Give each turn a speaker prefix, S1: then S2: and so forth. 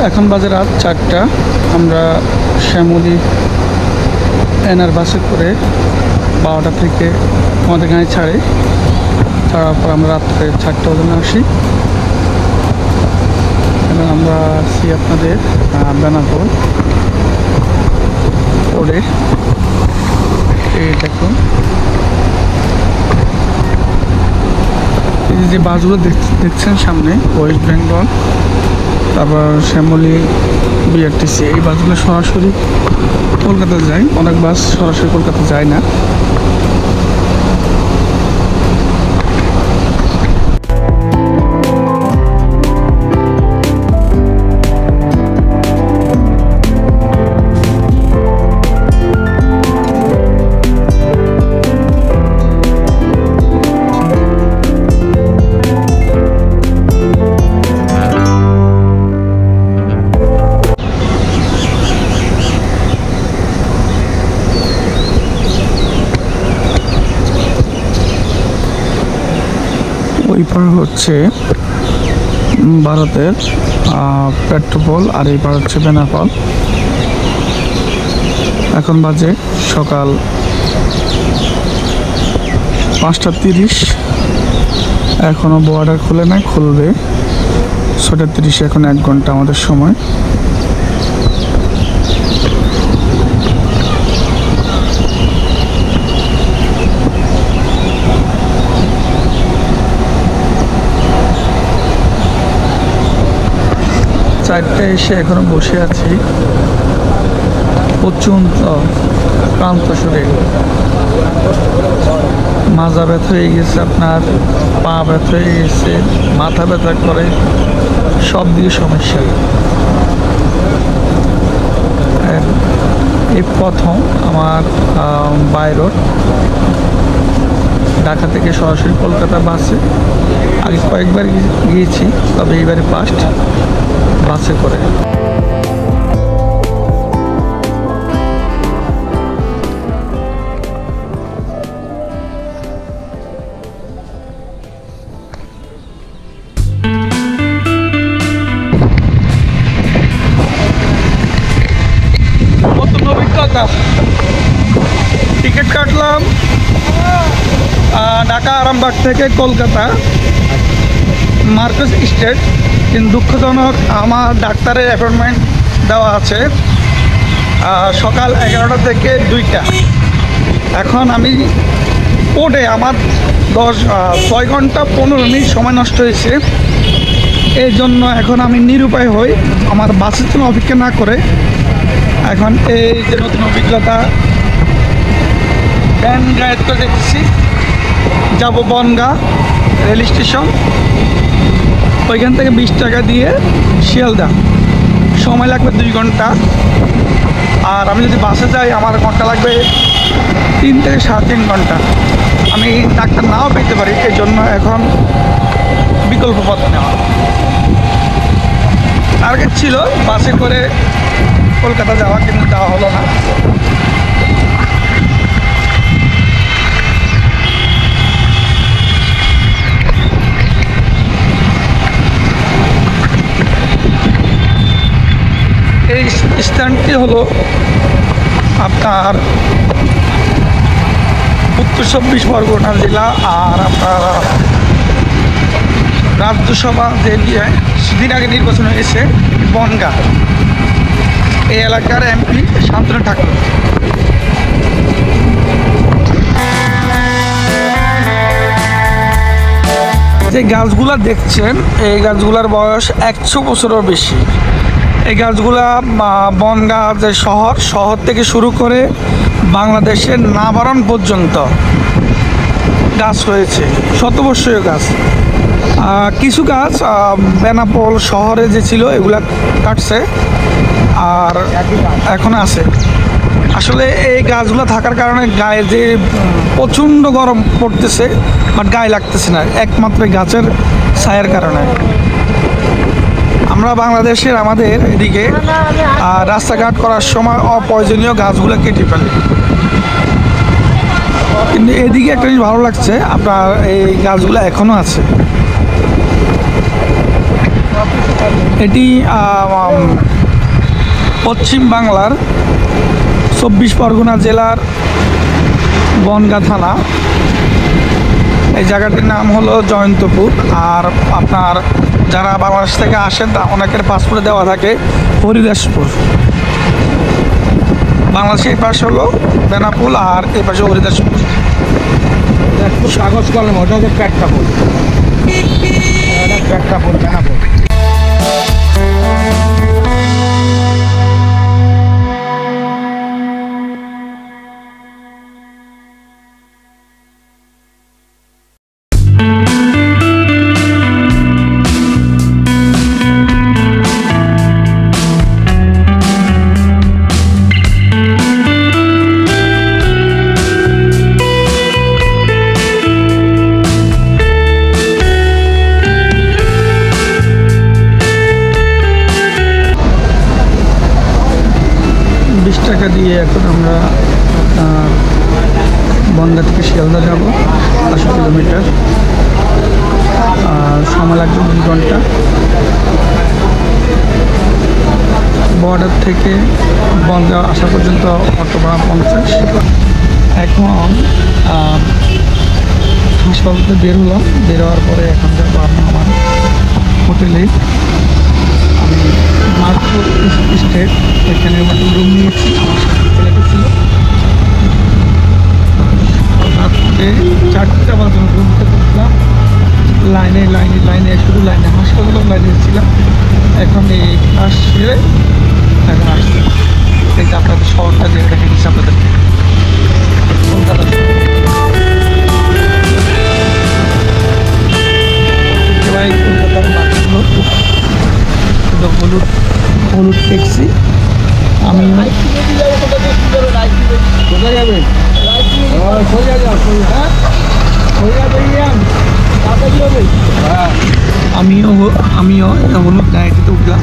S1: এখন বাজে রাত 4টা। আমরা শ্যামলী এনার বাসে করে 12টা থেকে আমাদের গাড়ি ছাড়ার পর আমরা রাত্রে 4টা ওজনে আসি এবং আমরা আসি আপনাদের বেনাপোল ওড়ে। এই দেখুন এই যে বাসগুলো দেখছেন সামনে, ওয়েস্ট বেঙ্গল, তারপর শ্যামলী, বিআরটিসি, এই বাসগুলো সরাসরি কলকাতা যায়। অনেক বাস সরাসরি কলকাতা যায় না। ওই পার হচ্ছে ভারতের পেট্রোপোল আর এই পার হচ্ছে বেনাপোল। এখন বাজে সকাল 5টা 30। এখনও বর্ডার খুলে নাই, খুলবে 6টা 30। এখন 1 ঘন্টা আমাদের সময়। চারটায় এসে এখনো বসে আছি, প্রচণ্ড ক্লান্ত শরীর, মাজা ব্যথা হয়ে গেছে, আপনার পা ব্যথা হয়ে গেছে, মাথা ব্যথা করে, সব দিকে সমস্যা। এই প্রথম আমার বাই রোড, ঢাকা থেকে সরাসরি কলকাতা বাসে। আগে কয়েকবার গিয়েছি, তবে এইবারে ফার্স্ট বাসে করে। নতুন অভিজ্ঞতা, টিকিট কাটলাম ঢাকা আরামবাগ থেকে কলকাতা মার্কেস স্টেট, কিন্তু দুঃখজনক আমার ডাক্তারের অ্যাপয়েন্টমেন্ট দেওয়া আছে সকাল 11টা থেকে 2টা। এখন আমি ওডে আমার 6 ঘন্টা 15 মিনিট সময় নষ্ট হয়েছে। এই জন্য এখন আমি নিরুপায় হই, আমার বাসের জন্য অপেক্ষা না করে এখন এই যে নতুন অভিজ্ঞতা, ভ্যান রাইড করে দেখছি, যাব বনগাঁ রেল স্টেশন, ওইখান থেকে 20 টাকা দিয়ে শিয়ালদা, সময় লাগবে 2 ঘন্টা। আর আমি যদি বাসে যাই আমার ঘন্টা লাগবে 3 থেকে 3.5 ঘন্টা। আমি ডাক্তার নাও পেতে পারি, এই জন্য এখন বিকল্প পথ নেওয়া। টার্গেট ছিল বাসে করে কলকাতা যাওয়া, কিন্তু যাওয়া হলো না। এই স্থানটি হলো আপনার উত্তর 24 পরগনা জেলা, আর আপনার রাজ্যসভা যে সেদিন আগে নির্বাচন হয়েছে বনগাঁ, এই এলাকার এমপি শান্তনু ঠাকুর। যে গাছগুলা দেখছেন, এই গাছগুলার বয়স 100 বছরেরও বেশি। এই গাছগুলা বনগাঁ যে শহর থেকে শুরু করে বাংলাদেশের নাবারণ পর্যন্ত গাছ রয়েছে, শতবর্ষীয় গাছ। কিছু গাছ বেনাপোল শহরে যে ছিল এগুলা কাটছে, আর এখন আছে। আসলে এই গাছগুলো থাকার কারণে গায়ে যে প্রচণ্ড গরম পড়তেছে, বাট গায়ে লাগতেছে না, একমাত্র গাছের ছায়ার কারণে। আমরা বাংলাদেশের আমাদের এদিকে রাস্তাঘাট করার সময় অপ্রয়োজনীয় গাছগুলো কেটে ফেলি, কিন্তু এদিকে একটা জিনিস ভালো লাগছে, আপনার এই গাছগুলো এখনও আছে। এটি পশ্চিম বাংলার 24 পরগনা জেলার বনগাঁ থানা। এই জায়গাটির নাম হলো জয়ন্তপুর। আর আপনার যারা বাংলাদেশ থেকে আসেন তা অনেকের পাসপোর্টে দেওয়া থাকে হরিদাসপুর। বাংলাদেশের এই পাশে হলো বেনাপোল আর এই পাশে হরিদাসপুর।
S2: কাগজ কলম ওটা হচ্ছে প্রেক্ষাপট, প্রেক্ষাপট বেনাপোল।
S1: টাকা দিয়ে এখন আমরা বনগাঁ থেকে শিয়ালদা যাব 80 কিলোমিটার। সময় লাগবে 2 ঘন্টা। বর্ডার থেকে বনগাঁ আসা পর্যন্ত অটো ভাড়া 50। এখন হাসপাতাল বের হলাম। বের হওয়ার পরে এখন যাবো আমার হোটেলে। আমি মার্কপুর স্টেট এখানে রুম নিয়েছি। আমার সাথে ছেলেটা ছিল। রাত্রে 4টা বাজে রুমতে ঢুকলাম। লাইনে শুধু লাইনে হাসপাতালেও লাইনে ছিলাম। এখন এই ক্লাস সেরে এখন আসছি। এই যে আপনাদের শহরটা যে দেখে দিচ্ছি আপনাদেরকে, কলকাতা কলকাতার বাসগুলো হলুদ ট্যাক্সি। আমি কোথায় যাবে? আমিও হলুদ গাড়িতে উঠলাম।